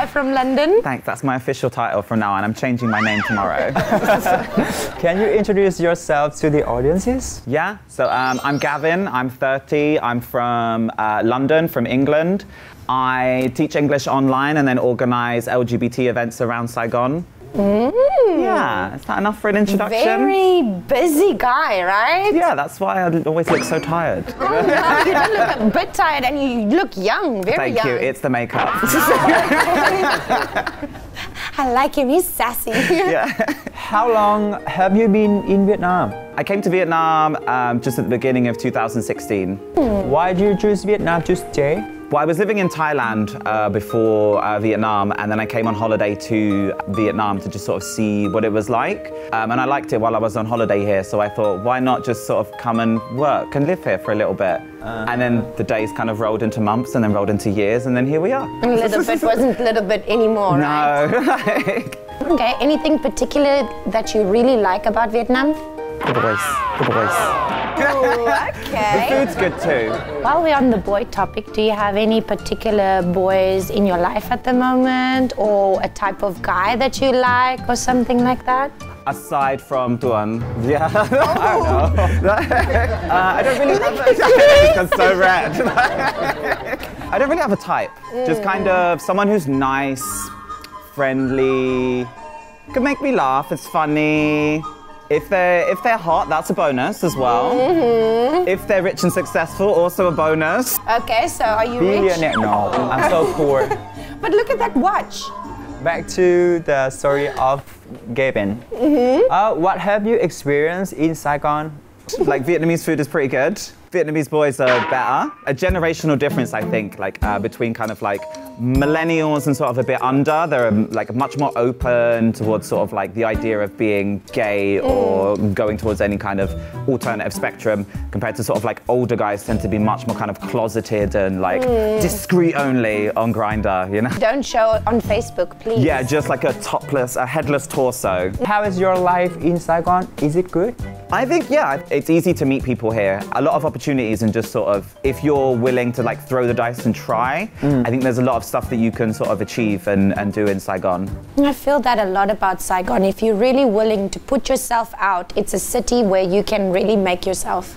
guy from London. Thanks, that's my official title from now on. I'm changing my name tomorrow. Can you introduce yourself to the audiences? Yeah, so I'm Gavin, I'm 30, I'm from London, from England. I teach English online and then organise LGBT events around Saigon. Yeah, is that enough for an introduction? Very busy guy, right? Yeah, that's why I always look so tired. Oh, no, you don't look a bit tired and you look young, very young. Thank you, it's the makeup. I like him, he's sassy. Yeah. How long have you been in Vietnam? I came to Vietnam just at the beginning of 2016. Why did you choose Vietnam to stay? Well, I was living in Thailand before Vietnam, and then I came on holiday to Vietnam to just sort of see what it was like. And I liked it while I was on holiday here, so I thought, why not just sort of come and work and live here for a little bit? And then the days kind of rolled into months and then rolled into years, and then here we are. A little bit wasn't a little bit anymore, right? No. Okay, anything particular that you really like about Vietnam? The voice. The voice. Oh, okay. The food's good too. While we're on the boy topic, do you have any particular boys in your life at the moment, or a type of guy that you like, or something like that? Aside from DUNG, yeah. I don't know. I don't really have That's so red. I don't really have a type. Just kind of someone who's nice, friendly, could make me laugh, it's funny. If they're hot, that's a bonus as well. If they're rich and successful, also a bonus. Okay, so are you rich? Billionaire? No, I'm so poor. But look at that watch. Back to the story of Gavin. What have you experienced in Saigon? Like, Vietnamese food is pretty good. Vietnamese boys are better. A generational difference, I think, like between kind of like millennials and sort of a bit under. They're like much more open towards sort of like the idea of being gay or going towards any kind of alternative spectrum, compared to sort of like older guys tend to be much more kind of closeted and like discreet only on Grindr, you know? Don't show it on Facebook, please. Yeah, just like a topless, a headless torso. How is your life in Saigon? Is it good? I think, yeah, it's easy to meet people here. A lot of opportunities, and just sort of, if you're willing to like throw the dice and try, I think there's a lot of stuff that you can sort of achieve and do in Saigon. I feel that a lot about Saigon. If you're really willing to put yourself out, it's a city where you can really make yourself.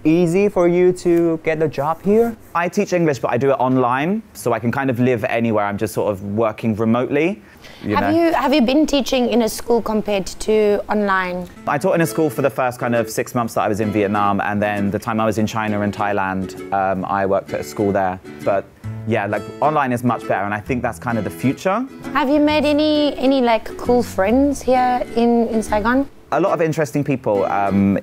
Easy for you to get a job here? I teach English, but I do it online, so I can kind of live anywhere. I'm just sort of working remotely. Have you been teaching in a school compared to online? I taught in a school for the first kind of 6 months that I was in Vietnam, and then the time I was in China and Thailand, I worked at a school there. But yeah, like online is much better, and I think that's kind of the future. Have you made any like cool friends here in Saigon? A lot of interesting people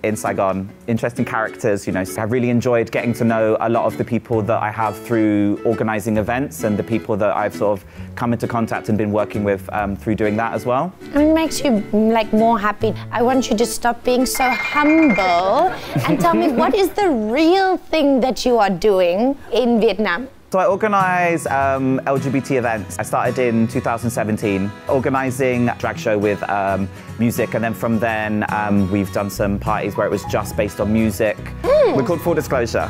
in Saigon, interesting characters, you know. So I've really enjoyed getting to know a lot of the people that I have through organising events, and the people that I've sort of come into contact and been working with through doing that as well. It makes you like more happy. I want you to stop being so humble and tell me, what is the real thing that you are doing in Vietnam? So I organise LGBT events. I started in 2017, organising a drag show with music, and then from then we've done some parties where it was just based on music. We're called Full Disclosure.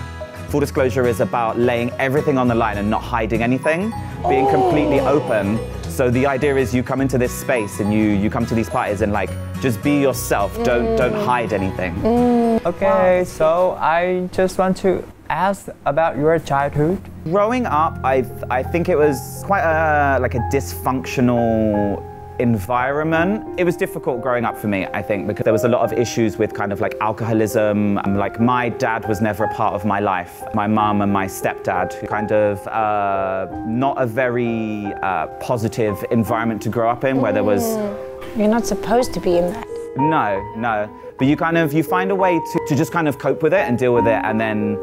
Full Disclosure is about laying everything on the line and not hiding anything, being completely open. So the idea is you come into this space and you come to these parties and like just be yourself, don't hide anything. Okay, so I just want to ask about your childhood. Growing up, I think it was quite a dysfunctional environment. It was difficult growing up for me, I think, because there was a lot of issues with kind of like alcoholism. Like, my dad was never a part of my life. My mum and my stepdad, kind of not a very positive environment to grow up in, where there was... You're not supposed to be in that. No. But you find a way to just kind of cope with it and deal with it, and then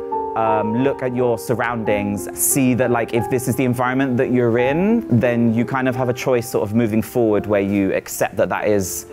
look at your surroundings, see that like if this is the environment that you're in, then you kind of have a choice sort of moving forward where you accept that that is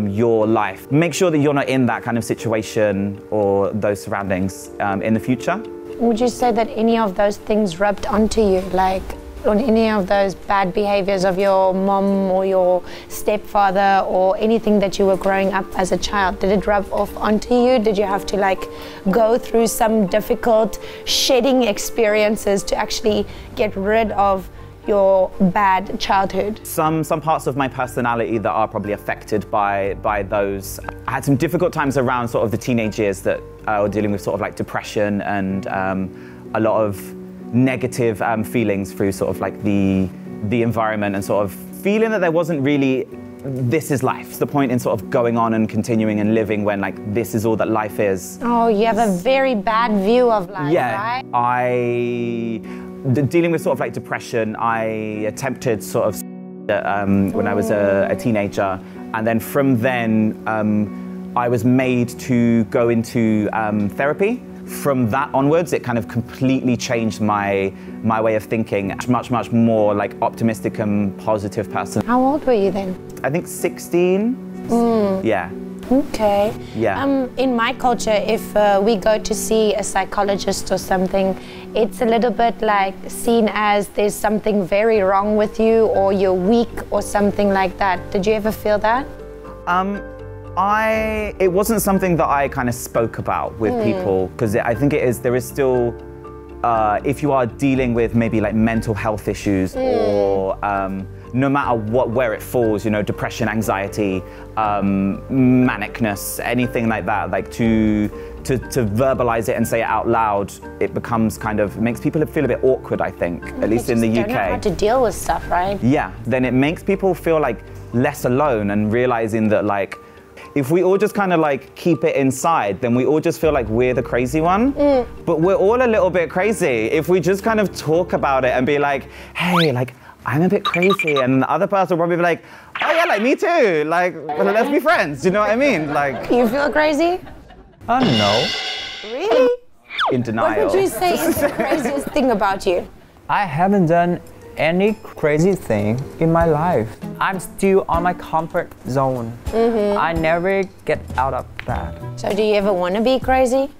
your life. Make sure that you're not in that kind of situation or those surroundings in the future. Would you say that any of those things rubbed onto you, like on any of those bad behaviors of your mom or your stepfather or anything that you were growing up as a child? Did it rub off onto you? Did you have to like go through some difficult shedding experiences to actually get rid of your bad childhood? Some parts of my personality that are probably affected by those. I had some difficult times around sort of the teenage years that were dealing with sort of like depression and a lot of negative feelings through sort of like the environment and sort of feeling that there wasn't really this is life. It's the point in sort of going on and continuing and living when like this is all that life is. Oh, you have a very bad view of life, yeah, right? Dealing with sort of like depression, I attempted sort of when I was a teenager, and then from then I was made to go into therapy. From that onwards, it kind of completely changed my way of thinking. Much more like optimistic and positive person. How old were you then? I think 16. Yeah. Okay. Yeah. In my culture, if we go to see a psychologist or something, it's a little bit like seen as there's something very wrong with you or you're weak or something like that. Did you ever feel that? It wasn't something that I kind of spoke about with people, because I think there is still, if you are dealing with maybe like mental health issues or no matter where it falls, you know, depression, anxiety, manicness, anything like that, like to verbalize it and say it out loud, it becomes kind of, it makes people feel a bit awkward, I think, at least in the UK. Don't know how to deal with stuff, right? Yeah, then it makes people feel like less alone and realizing that like, if we all just kind of like keep it inside, then we all just feel like we're the crazy one. But we're all a little bit crazy. If we just kind of talk about it and be like, hey, like, I'm a bit crazy, and the other person will probably be like, oh yeah, like me too. Like, well, let's be friends. Do you know what I mean? Like, You feel crazy? No. Really? In denial. What would you say is the craziest thing about you? I haven't done any crazy thing in my life. I'm still on my comfort zone. I never get out of that. So do you ever want to be crazy?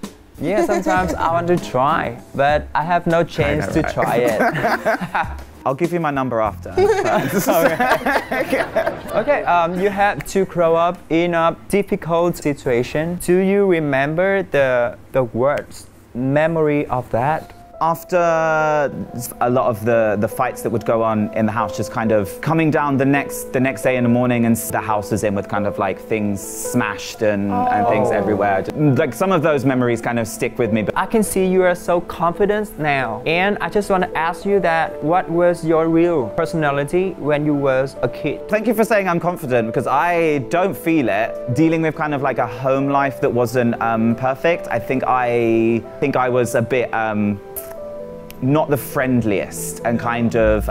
Yeah, sometimes I want to try, but I have no chance to try it. I'll give you my number after. Okay, you had to grow up in a difficult situation. Do you remember the words, memory of that? After a lot of the fights that would go on in the house, just kind of coming down the next day in the morning, and the house is in with kind of like things smashed and things everywhere. Like some of those memories kind of stick with me. But I can see you are so confident now, and I just want to ask you that what was your real personality when you was a kid? Thank you for saying I'm confident, because I don't feel it. Dealing with kind of like a home life that wasn't perfect, I think I was a bit not the friendliest and kind of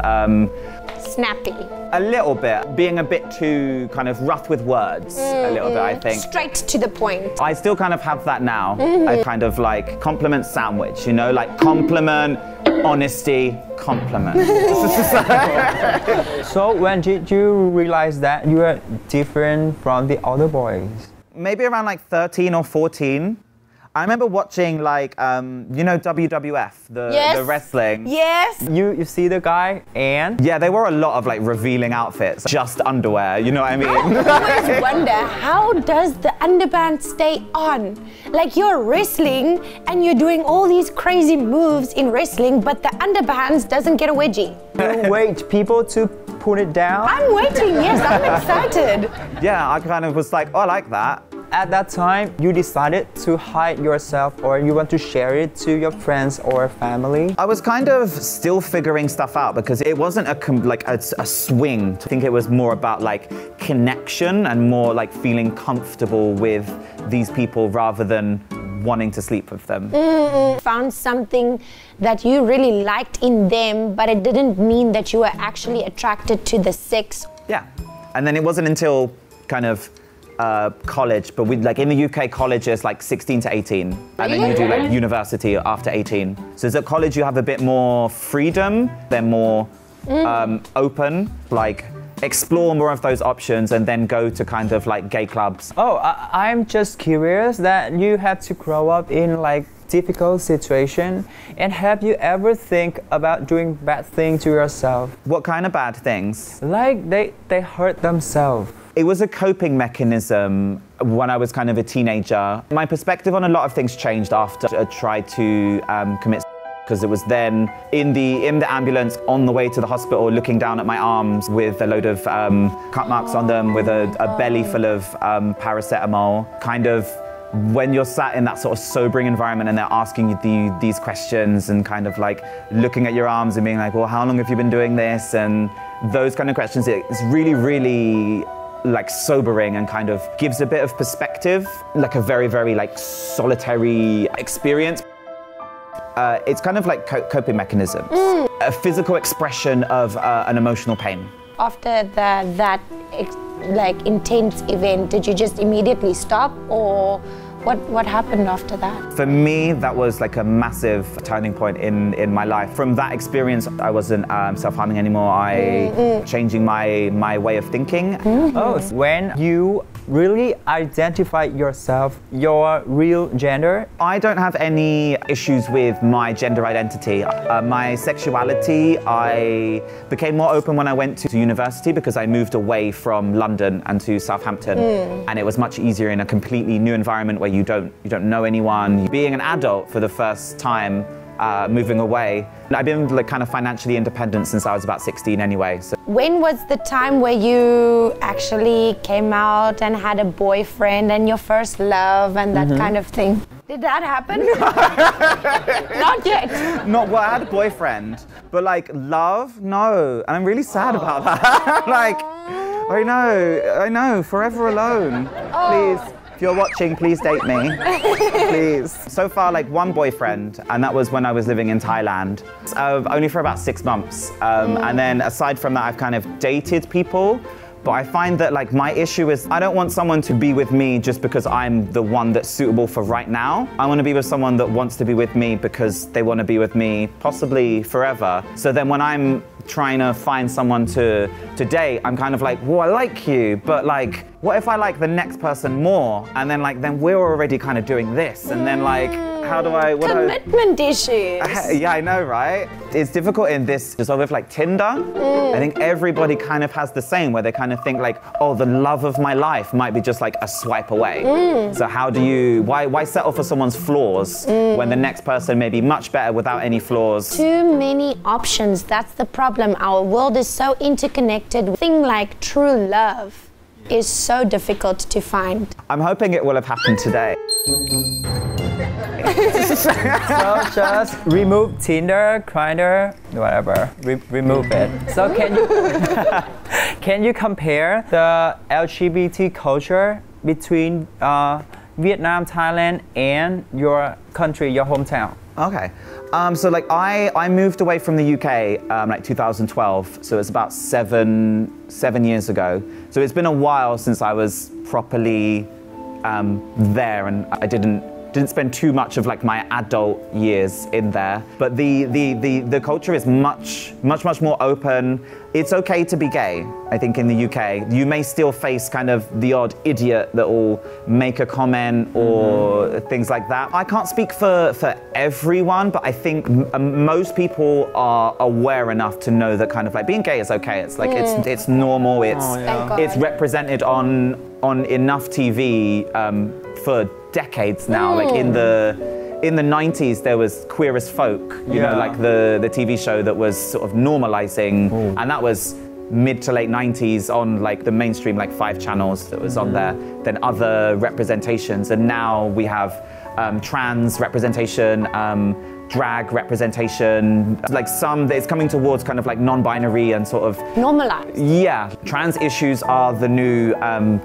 Snappy. a little bit, being a bit too kind of rough with words, a little bit, I think. Straight to the point. I still kind of have that now. I kind of like compliment sandwich, you know, like compliment, honesty, compliment. So when did you realize that you were different from the other boys? Maybe around like 13 or 14. I remember watching like, you know, WWF, the wrestling. Yes. You see the guy and? Yeah, they wore a lot of like revealing outfits, just underwear, you know what I mean? I always wonder, how does the underband stay on? Like you're wrestling and you're doing all these crazy moves in wrestling, but the underbands doesn't get a wedgie. You wait people to put it down? I'm waiting, yes, I'm excited. Yeah, I kind of was like, oh, I like that. At that time, you decided to hide yourself, or you want to share it to your friends or family? I was kind of still figuring stuff out, because it wasn't a swing. I think it was more about like connection and more like feeling comfortable with these people rather than wanting to sleep with them. Found something that you really liked in them, but it didn't mean that you were actually attracted to the sex. Yeah, and then it wasn't until kind of college, but like in the UK, college is like 16 to 18, and then you do like university after 18. So at college you have a bit more freedom, they're more open, like explore more of those options and then go to kind of like gay clubs. Oh, I'm just curious that you had to grow up in like difficult situation, and have you ever think about doing bad things to yourself? What kind of bad things? Like they hurt themselves. It was a coping mechanism when I was kind of a teenager. My perspective on a lot of things changed after I tried to commit, because because it was then in the ambulance on the way to the hospital, looking down at my arms with a load of cut marks on them, with a belly full of paracetamol. Kind of when you're sat in that sort of sobering environment and they're asking you these questions and kind of like looking at your arms and being like, well, how long have you been doing this? And those kind of questions, it's really, really like sobering and kind of gives a bit of perspective, like a very, very like solitary experience. It's kind of like coping mechanisms, a physical expression of an emotional pain. After that like intense event, did you just immediately stop, or what happened after that? For me, that was like a massive turning point in my life. From that experience, I wasn't self-harming anymore. Changing my way of thinking. Oh, when you really identify yourself, your real gender? I don't have any issues with my gender identity. My sexuality, I became more open when I went to university because I moved away from London and to Southampton. And it was much easier in a completely new environment where you don't know anyone. Being an adult for the first time, moving away. I've been like kind of financially independent since I was about 16 anyway. So. When was the time where you actually came out and had a boyfriend and your first love and that kind of thing? Did that happen? Not yet. Not well, I had a boyfriend, but like love, no. And I'm really sad about that. Like, I know, forever alone. Please. If you're watching, please date me, please. So far, like one boyfriend, and that was when I was living in Thailand, only for about 6 months. And then aside from that, I've kind of dated people, but I find that like my issue is I don't want someone to be with me just because I'm the one that's suitable for right now. I want to be with someone that wants to be with me because they want to be with me possibly forever. So then when I'm trying to find someone to date, I'm kind of like, well, I like you, but like, what if I like the next person more? And then like, then we're already kind of doing this. And then like, how do I... Commitment issues. Yeah, I know, right? It's difficult in this, just with like Tinder. I think everybody kind of has the same, where they kind of think like, oh, the love of my life might be just like a swipe away. So how do you, why settle for someone's flaws when the next person may be much better without any flaws? Too many options, that's the problem. Our world is so interconnected. Thing like true love is so difficult to find. I'm hoping it will have happened today. So just remove Tinder, Grindr, whatever. Remove it. So can you compare the LGBT culture between Vietnam, Thailand, and your country, your hometown? Okay. So like I moved away from the UK like 2012, so it's about seven years ago. So it's been a while since I was properly there, and I didn't spend too much of like my adult years in there. But the culture is much more open. It's okay to be gay, I think, in the UK. You may still face kind of the odd idiot that will make a comment or things like that. I can't speak for everyone, but I think most people are aware enough to know that kind of like being gay is okay. It's like it's normal. It's represented on enough TV for decades now. Like in the 90s, there was Queer as Folk, you know, like the TV show that was sort of normalizing, and that was mid to late 90s on like the mainstream, like 5 channels that was on there. Then other representations, and now we have trans representation, drag representation, like it's coming towards kind of like non-binary and sort of normalized. Yeah, trans issues are the new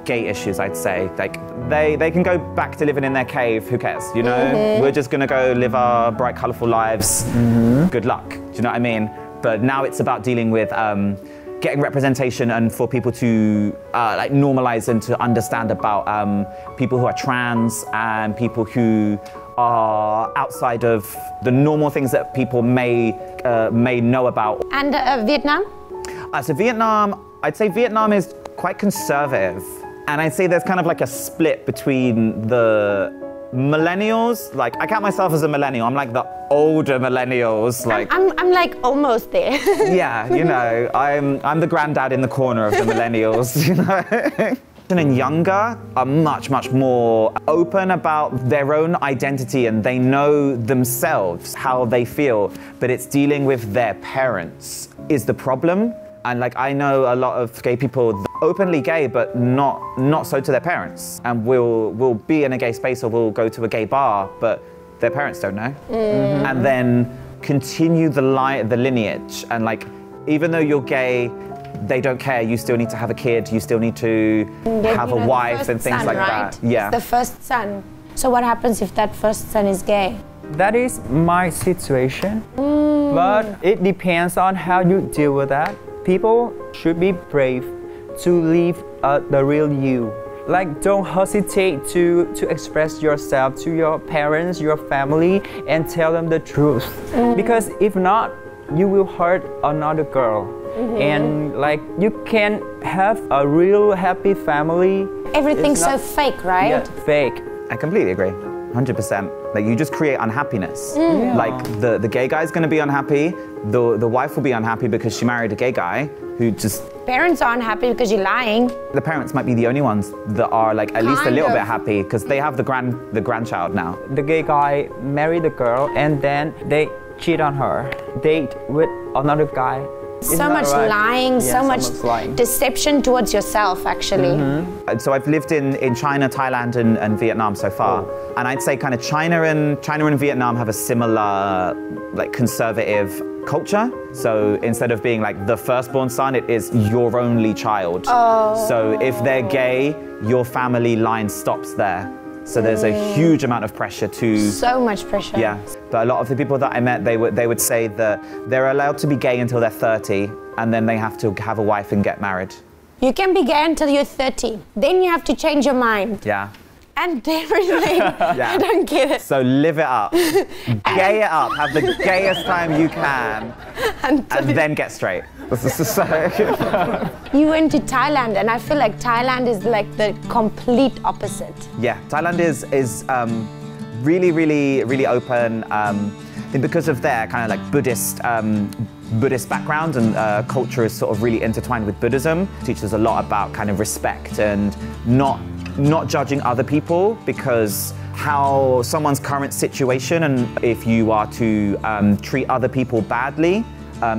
gay issues, I'd say. Like they can go back to living in their cave, who cares, you know? We're just gonna go live our bright, colorful lives. Good luck, do you know what I mean? But now it's about dealing with getting representation and for people to like normalize and to understand about people who are trans and people who are outside of the normal things that people may know about. And Vietnam? So Vietnam, I'd say Vietnam is quite conservative. And I'd say there's kind of like a split between the millennials. Like, I count myself as a millennial. I'm like the older millennials. Like I'm like almost there. Yeah, you know, I'm the granddad in the corner of the millennials, you know. And younger are much more open about their own identity and they know themselves how they feel, but it's dealing with their parents is the problem. And like I know a lot of gay people openly gay but not so to their parents, and will be in a gay space or will go to a gay bar but their parents don't know. And then continue the lineage, and like even though you're gay, they don't care. You still need to have a kid. You still need to have a wife and things like that. Yeah. It's the first son. So what happens if that first son is gay? That is my situation, but it depends on how you deal with that. People should be brave to live the real you. Like, don't hesitate to express yourself to your parents, your family, and tell them the truth. Because if not, you will hurt another girl. And like, you can have a real happy family. Everything's so fake, right? Yeah, fake. I completely agree, 100%. Like you just create unhappiness. Like the gay guy's gonna be unhappy, the wife will be unhappy because she married a gay guy who just... Parents are unhappy because you're lying. The parents might be the only ones that are like at least a little bit happy because they have the grandchild now. The gay guy married the girl and then they cheat on her, date with another guy. So much lying, Yeah, so much lying. deception towards yourself, actually. So I've lived in China, Thailand, and Vietnam so far, and I'd say kind of China and Vietnam have a similar like conservative culture. So instead of being like the firstborn son, it is your only child. So if they're gay, your family line stops there. So there's a huge amount of pressure to... So much pressure. Yeah, but a lot of the people that I met, they would say that they're allowed to be gay until they're 30, and then they have to have a wife and get married. You can be gay until you're 30. Then you have to change your mind. Yeah. And everything. I don't get it. So live it up. Gay it up. Have the gayest time you can. And then get straight. You went to Thailand, and I feel like Thailand is like the complete opposite. Yeah, Thailand is really open. And because of their kind of like Buddhist background and culture is sort of really intertwined with Buddhism. It teaches a lot about kind of respect and not judging other people, because how someone's current situation, and if you are to treat other people badly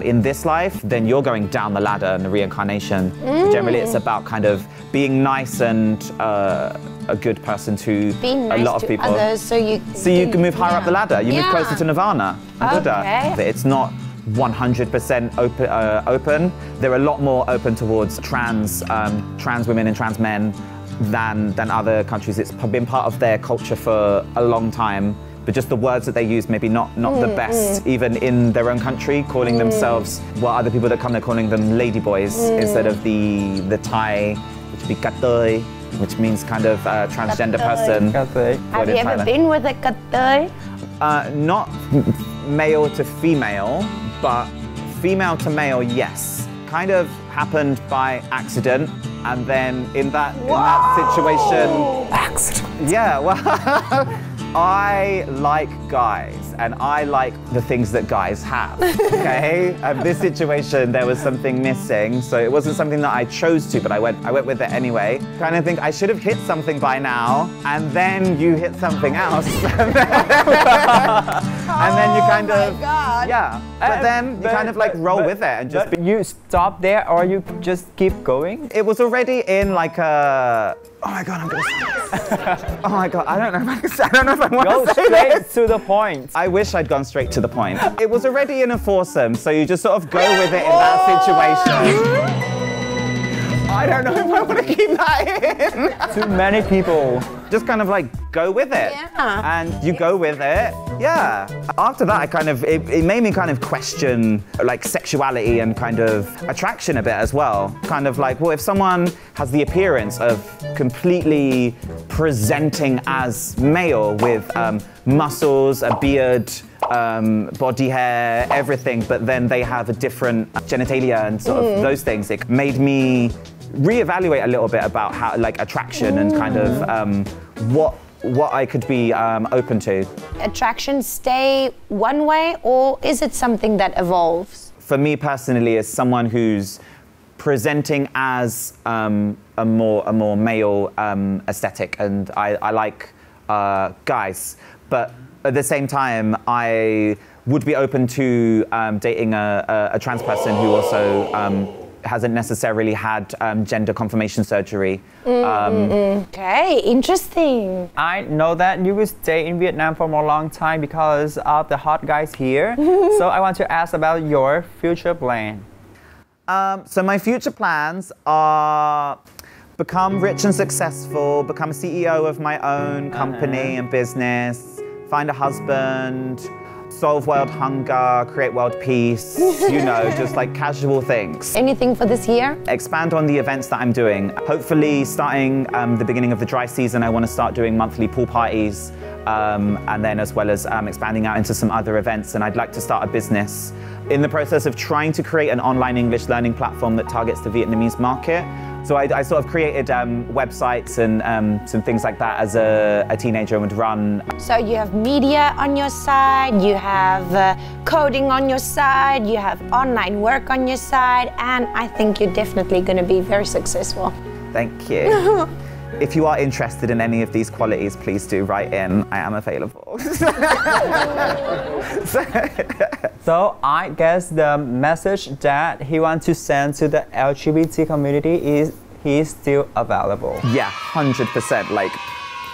in this life, then you're going down the ladder in the reincarnation. So generally it's about kind of being nice and a good person to a lot of people. Others, so you can move higher up the ladder. You move closer to Nirvana and Buddha. It's not 100% open. They're a lot more open towards trans women and trans men than other countries. It's been part of their culture for a long time, but just the words that they use maybe not the best, even in their own country, calling themselves, well, other people that come, they're calling them ladyboys instead of the Thai, which would be katoi, which means kind of transgender person. Have you ever been with a katoi? Not male to female, but female to male, yes. Kind of happened by accident, and then in that situation... Accident. Yeah, well, I like guys, and I like the things that guys have, okay? This situation, there was something missing, so it wasn't something that I chose to, but I went with it anyway. Kind of think I should have hit something by now, and then you hit something else. And then you kind of... God. Yeah, but then you kind of like roll with it and just... You stop there or you just keep going? It was already in like a... Oh my God, I'm gonna say this. Oh my God, I don't know if I want to say straight this. to the point. I wish I'd gone straight to the point. It was already in a foursome, so you just sort of go with it in that situation. I don't know if I want to keep that in. Too many people. Just kind of like go with it. Yeah. And you go with it. Yeah. After that, it made me kind of question like sexuality and kind of attraction a bit as well. Kind of like, well, if someone has the appearance of completely presenting as male with muscles, a beard, body hair, everything, but then they have a different genitalia and sort of those things, it made me reevaluate a little bit about how like attraction and kind of what I could be open to. Attraction stay one way, or is it something that evolves? For me personally, as someone who's presenting as a more male aesthetic, and I like guys. But at the same time, I would be open to dating a trans person who also hasn't necessarily had gender confirmation surgery. Okay, interesting. I know that you will stay in Vietnam for a long time because of the hot guys here. So I want to ask about your future plan. So my future plans are become rich and successful, become a CEO of my own company and business, find a husband, solve world hunger, create world peace, you know, just like casual things. Anything for this year? Expand on the events that I'm doing. Hopefully starting the beginning of the dry season, I want to start doing monthly pool parties, and then as well as expanding out into some other events, and I'd like to start a business. In the process of trying to create an online English learning platform that targets the Vietnamese market. So I sort of created websites and some things like that as a teenager and would run. So you have media on your side, you have coding on your side, you have online work on your side, and I think you're definitely going to be very successful. Thank you. If you are interested in any of these qualities, please do write in. I am available. So I guess the message that he wants to send to the LGBT community is he is still available. Yeah, 100%, like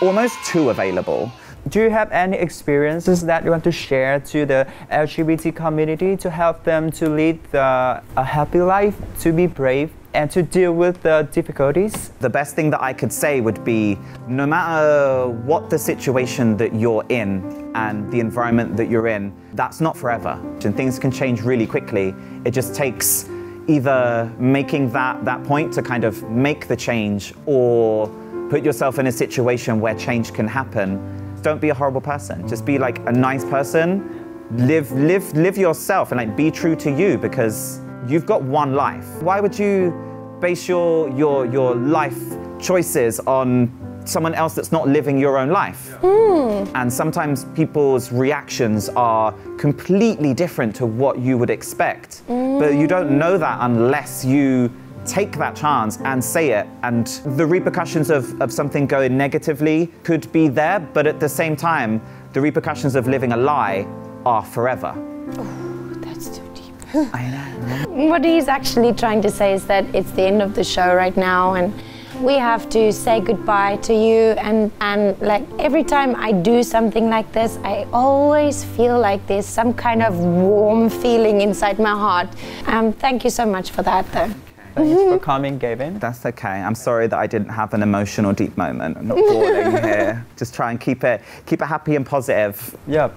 almost too available. Do you have any experiences that you want to share to the LGBT community to help them to lead a happy life, to be brave, and to deal with the difficulties? The best thing that I could say would be, no matter what the situation that you're in and the environment that you're in, that's not forever. And things can change really quickly. It just takes either making that point to kind of make the change, or put yourself in a situation where change can happen. Don't be a horrible person. Just be like a nice person. Live yourself and like be true to you, because you've got one life. Why would you base your life choices on someone else that's not living your own life? And sometimes people's reactions are completely different to what you would expect. But you don't know that unless you take that chance and say it. And the repercussions of something going negatively could be there, but at the same time, the repercussions of living a lie are forever. That's too deep. I know. What he's actually trying to say is that it's the end of the show right now, and we have to say goodbye to you, and like every time I do something like this, I always feel like there's some kind of warm feeling inside my heart. Thank you so much for that though. Thanks for coming, Gavin. That's okay. I'm sorry that I didn't have an emotional deep moment. I'm not bawling here. Just try and keep it happy and positive. Yep.